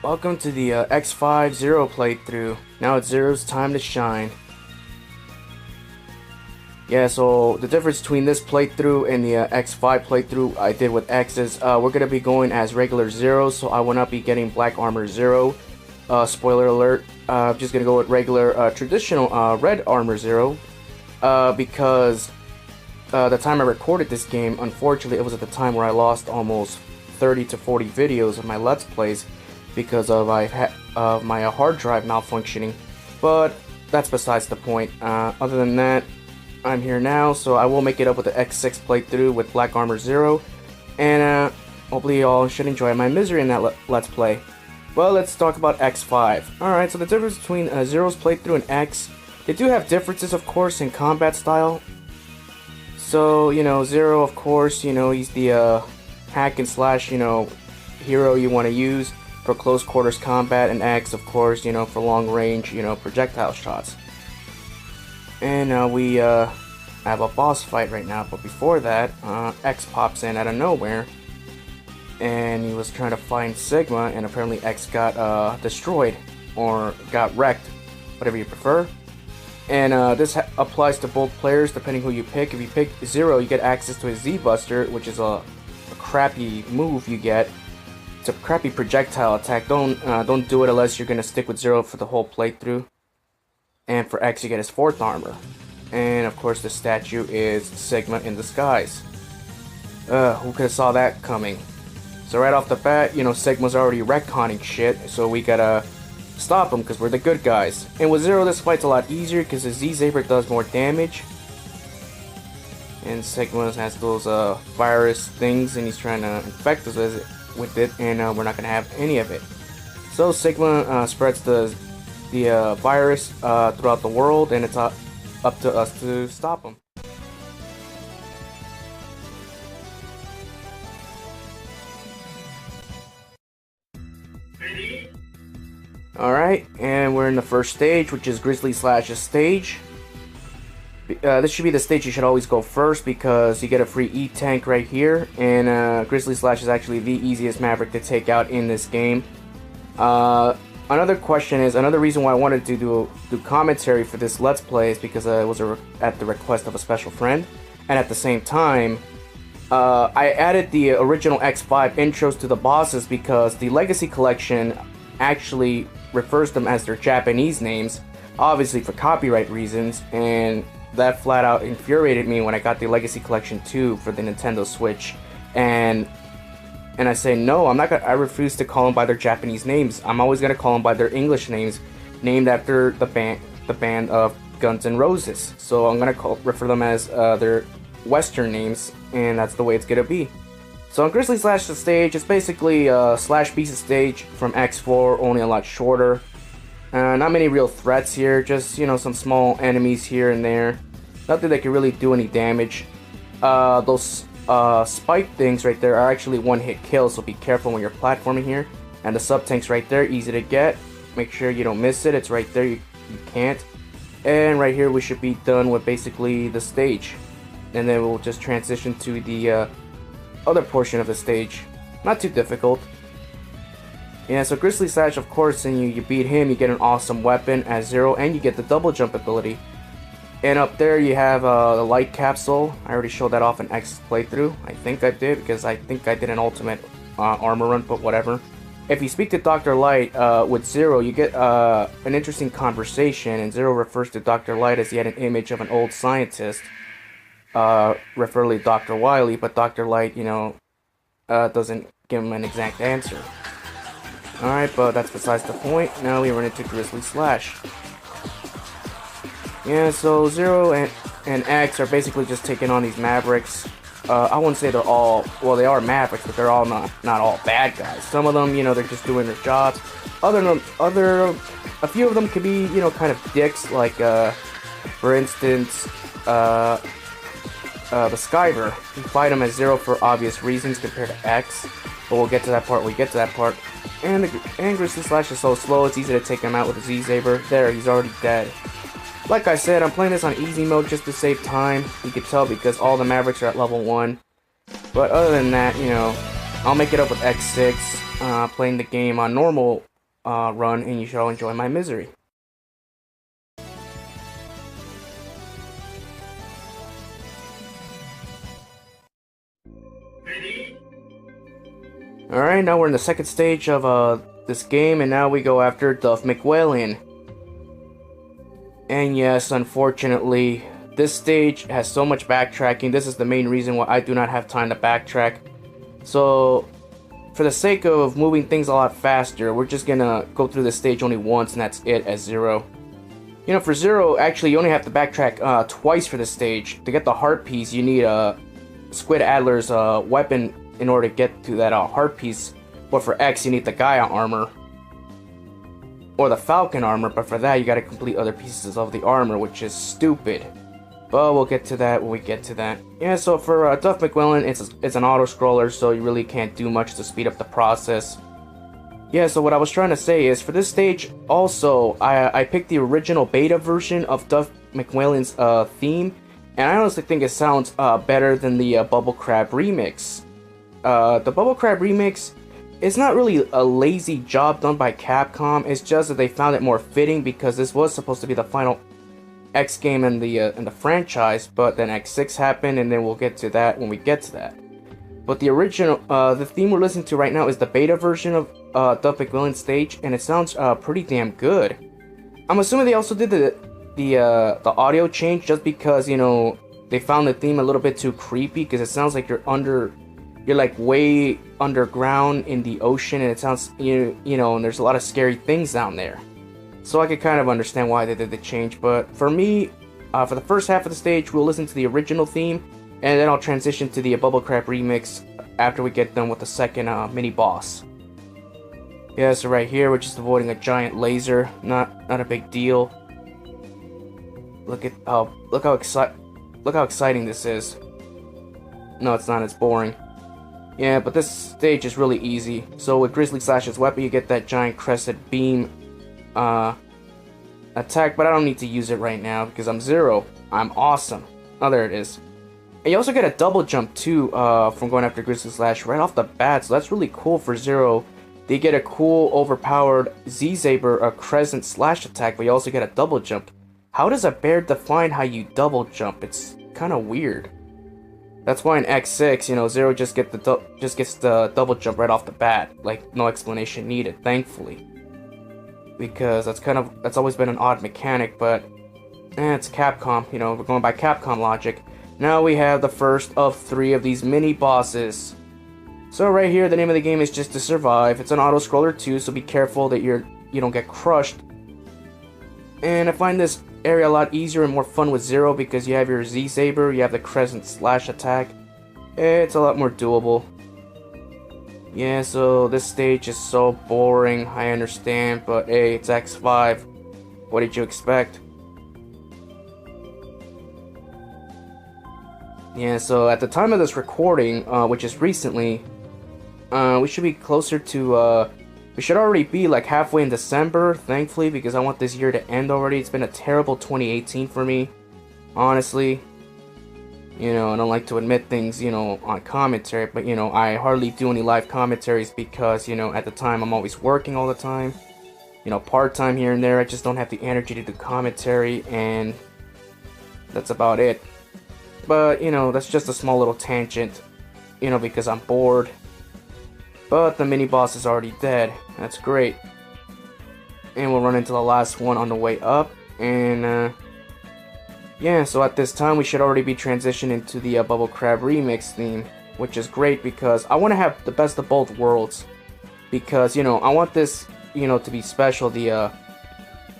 Welcome to the X5 Zero playthrough. Now it's Zero's time to shine. Yeah, so the difference between this playthrough and the X5 playthrough I did with X is we're going to be going as regular Zero, so I will not be getting Black Armor Zero. Spoiler alert, I'm just going to go with regular traditional Red Armor Zero because the time I recorded this game, unfortunately, it was at the time where I lost almost 30 to 40 videos of my Let's Plays because of my hard drive malfunctioning, but that's besides the point. Other than that, I'm here now, so I will make it up with the X6 playthrough with Black Armor Zero, and hopefully y'all should enjoy my misery in that Let's Play. Well, let's talk about X5. Alright, so the difference between Zero's playthrough and X, they do have differences, of course, in combat style. So, you know, Zero, of course, you know, he's the hack and slash, you know, hero you want to use for close quarters combat, and X, of course, you know, for long range, you know, projectile shots. And we have a boss fight right now, but before that, X pops in out of nowhere, and he was trying to find Sigma, and apparently X got destroyed, or got wrecked, whatever you prefer. And this applies to both players depending who you pick. If you pick Zero, you get access to his Z-Buster, which is a crappy move you get. It's a crappy projectile attack. Don't do it unless you're gonna stick with Zero for the whole playthrough. And for X, you get his 4th armor. And of course, the statue is Sigma in disguise. Who could have saw that coming? So right off the bat, you know, Sigma's already retconning shit, so we gotta stop him because we're the good guys. And with Zero, this fight's a lot easier because the Z-Saber does more damage. And Sigma has those virus things, and he's trying to infect us with it, and we're not gonna have any of it. So Sigma spreads the virus throughout the world, and it's up to us to stop him. Alright, and we're in the first stage, which is Grizzly Slash's stage. This should be the stage you should always go first because you get a free E-Tank right here, and Grizzly Slash is actually the easiest Maverick to take out in this game. Another reason why I wanted to do commentary for this Let's Play is because it was at the request of a special friend, and at the same time, I added the original X5 intros to the bosses because the Legacy Collection actually refers them as their Japanese names, obviously for copyright reasons, and that flat out infuriated me when I got the Legacy Collection 2 for the Nintendo Switch, and I say no, I refuse to call them by their Japanese names. I'm always gonna call them by their English names, named after the band of Guns N' Roses. So I'm gonna refer them as their Western names, and that's the way it's gonna be. So on Grizzly Slash the stage, it's basically Slash Beast's stage from X4, only a lot shorter. Not many real threats here, just, you know, some small enemies here and there. Nothing that can really do any damage. Those spike things right there are actually one-hit kills, so be careful when you're platforming here. And the sub-tanks right there, easy to get. Make sure you don't miss it, it's right there, you can't. And right here we should be done with basically the stage. And then we'll just transition to the other portion of the stage. Not too difficult. Yeah, so Grizzly Slash, of course, and you beat him, you get an awesome weapon as Zero, and you get the double jump ability. And up there you have the light capsule. I already showed that off in X playthrough. I think I did, because I think I did an ultimate armor run, but whatever. If you speak to Dr. Light with Zero, you get an interesting conversation, and Zero refers to Dr. Light as he had an image of an old scientist, referring to Dr. Wily, but Dr. Light, you know, doesn't give him an exact answer. Alright, but that's besides the point. Now we run into Grizzly Slash. Yeah, so Zero and X are basically just taking on these Mavericks. I wouldn't say they're all, well, they are Mavericks, but they're all not all bad guys. Some of them, you know, they're just doing their jobs. A few of them could be, you know, kind of dicks, like, for instance, the Skyver. You fight him as Zero for obvious reasons compared to X, but we'll get to that part when we get to that part. And Grizzly Slash is so slow, it's easy to take him out with a Z-Saber. There, he's already dead. Like I said, I'm playing this on easy mode just to save time. You can tell because all the Mavericks are at level 1. But other than that, you know, I'll make it up with X6, playing the game on normal run, and you should all enjoy my misery. Alright, now we're in the second stage of this game, and now we go after Duff Mcwhalein. And yes, unfortunately, this stage has so much backtracking. This is the main reason why I do not have time to backtrack. So, for the sake of moving things a lot faster, we're just gonna go through this stage only once, and that's it as Zero. You know, for Zero, actually, you only have to backtrack twice for this stage. To get the heart piece, you need Squid Adler's weapon in order to get to that heart piece. But for X, you need the Gaia armor. Or the Falcon armor, but for that you gotta complete other pieces of the armor, which is stupid. But we'll get to that when we get to that. Yeah, so for Duff Mcwhalein, it's an auto-scroller, so you really can't do much to speed up the process. Yeah, so what I was trying to say is, for this stage, also, I picked the original beta version of Duff Mcwhalein's theme, and I honestly think it sounds better than the Bubble Crab remix. The Bubble Crab remix, it's not really a lazy job done by Capcom, it's just that they found it more fitting because this was supposed to be the final X game in the franchise, but then X6 happened, and then we'll get to that when we get to that. But the original, the theme we're listening to right now is the beta version of Duff Mcwhalein's stage, and it sounds pretty damn good. I'm assuming they also did the audio change just because, you know, they found the theme a little bit too creepy, because it sounds like you're like way underground in the ocean, and it sounds, you know, and there's a lot of scary things down there. So I could kind of understand why they did the change, but for me, for the first half of the stage, we'll listen to the original theme, and then I'll transition to the Bubble Crab remix after we get done with the second mini boss. Yeah, so right here, we're just avoiding a giant laser. Not a big deal. Look how exciting this is. No, it's not. It's boring. Yeah, but this stage is really easy. So with Grizzly Slash's weapon, you get that giant crescent beam attack, but I don't need to use it right now because I'm Zero. I'm awesome. Oh, there it is. And you also get a double jump too from going after Grizzly Slash right off the bat, so that's really cool for Zero. They get a cool, overpowered Z-Saber crescent slash attack, but you also get a double jump. How does a bear define how you double jump? It's kind of weird. That's why in X6, you know, Zero just gets the double jump right off the bat, like no explanation needed, thankfully. Because that's always been an odd mechanic, but it's Capcom, you know, we're going by Capcom logic. Now we have the first of 3 of these mini bosses. So right here, the name of the game is just to survive. It's an auto scroller too, so be careful that you don't get crushed. And I find this area a lot easier and more fun with Zero because you have your Z-Saber, you have the crescent slash attack. It's a lot more doable. Yeah, so this stage is so boring, I understand, but hey, it's X5. What did you expect? Yeah, so at the time of this recording, which is recently, we should be closer to, we should already be like halfway in December, thankfully, because I want this year to end already. It's been a terrible 2018 for me, honestly. You know, I don't like to admit things, you know, on commentary, but, you know, I hardly do any live commentaries because, you know, at the time I'm always working all the time. You know, part-time here and there, I just don't have the energy to do commentary, and that's about it. But, you know, that's just a small little tangent, you know, because I'm bored. But the mini-boss is already dead. That's great. And we'll run into the last one on the way up, and, yeah, so at this time we should already be transitioning into the Bubble Crab remix theme, which is great because I want to have the best of both worlds. Because, you know, I want this, you know, to be special, the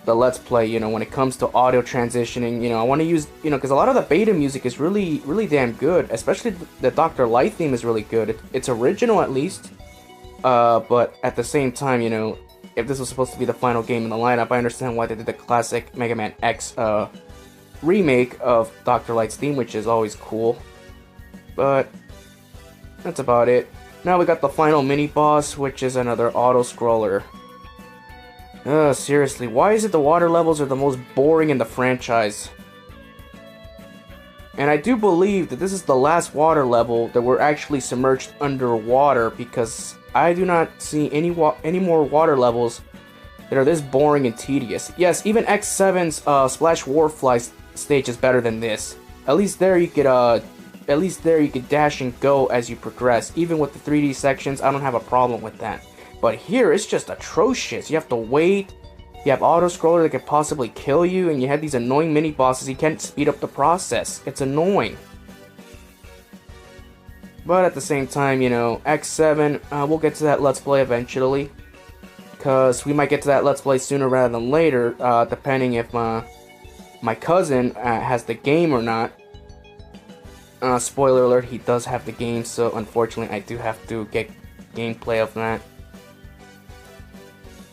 Let's Play, you know, when it comes to audio transitioning, you know, I want to use, you know, because a lot of the beta music is really, really damn good, especially the Dr. Light theme is really good. It's original at least, but at the same time, you know, if this was supposed to be the final game in the lineup, I understand why they did the classic Megaman X, remake of Dr. Light's theme, which is always cool. But that's about it. Now we got the final mini-boss, which is another auto-scroller. Seriously, why is it the water levels are the most boring in the franchise? And I do believe that this is the last water level that we're actually submerged underwater, because I do not see any more water levels that are this boring and tedious. Yes, even X7's Splash Warfly stage is better than this. At least there you could dash and go as you progress. Even with the 3D sections, I don't have a problem with that. But here it's just atrocious. You have to wait. You have auto scroller that could possibly kill you, and you have these annoying mini bosses. You can't speed up the process. It's annoying. But at the same time, you know, X7, we'll get to that Let's Play eventually, because we might get to that Let's Play sooner rather than later, depending if my cousin has the game or not. Spoiler alert, he does have the game, so unfortunately I do have to get gameplay of that.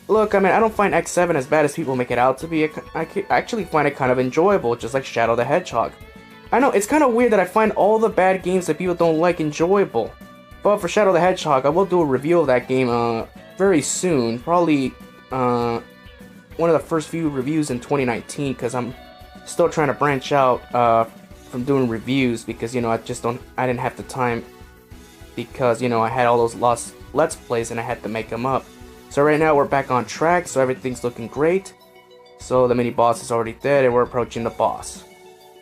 Look, I mean, I don't find X7 as bad as people make it out to be. I actually find it kind of enjoyable, just like Shadow the Hedgehog. I know, it's kind of weird that I find all the bad games that people don't like enjoyable. But for Shadow the Hedgehog, I will do a review of that game very soon. Probably one of the first few reviews in 2019, because I'm still trying to branch out from doing reviews, because, you know, I didn't have the time, because, you know, I had all those lost Let's Plays and I had to make them up. So right now we're back on track, so everything's looking great. So the mini boss is already dead and we're approaching the boss.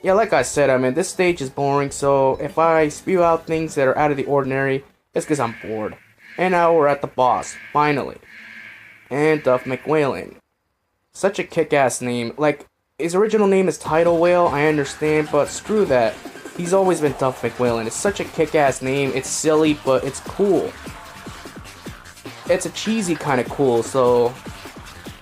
Yeah, like I said, I mean, this stage is boring, so if I spew out things that are out of the ordinary, it's because I'm bored. And now we're at the boss, finally. And Duff Mcwhalein. Such a kick-ass name. Like, his original name is Tidal Whale, I understand, but screw that. He's always been Duff Mcwhalein. It's such a kick-ass name. It's silly, but it's cool. It's a cheesy kind of cool, so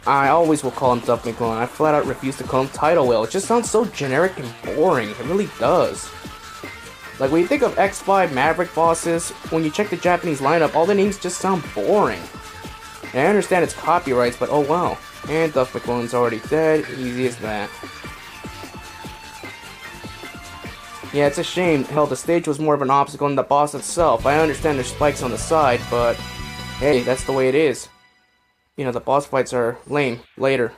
I always will call him Duff Mcwhalein. I flat out refuse to call him Tidal Whale. It just sounds so generic and boring. It really does. Like, when you think of X5 Maverick bosses, when you check the Japanese lineup, all the names just sound boring. And I understand it's copyrights, but oh wow. And Duff Mcwhalein's already dead. Easy as that. Yeah, it's a shame. Hell, the stage was more of an obstacle than the boss itself. I understand there's spikes on the side, but hey, that's the way it is. You know, the boss fights are lame later.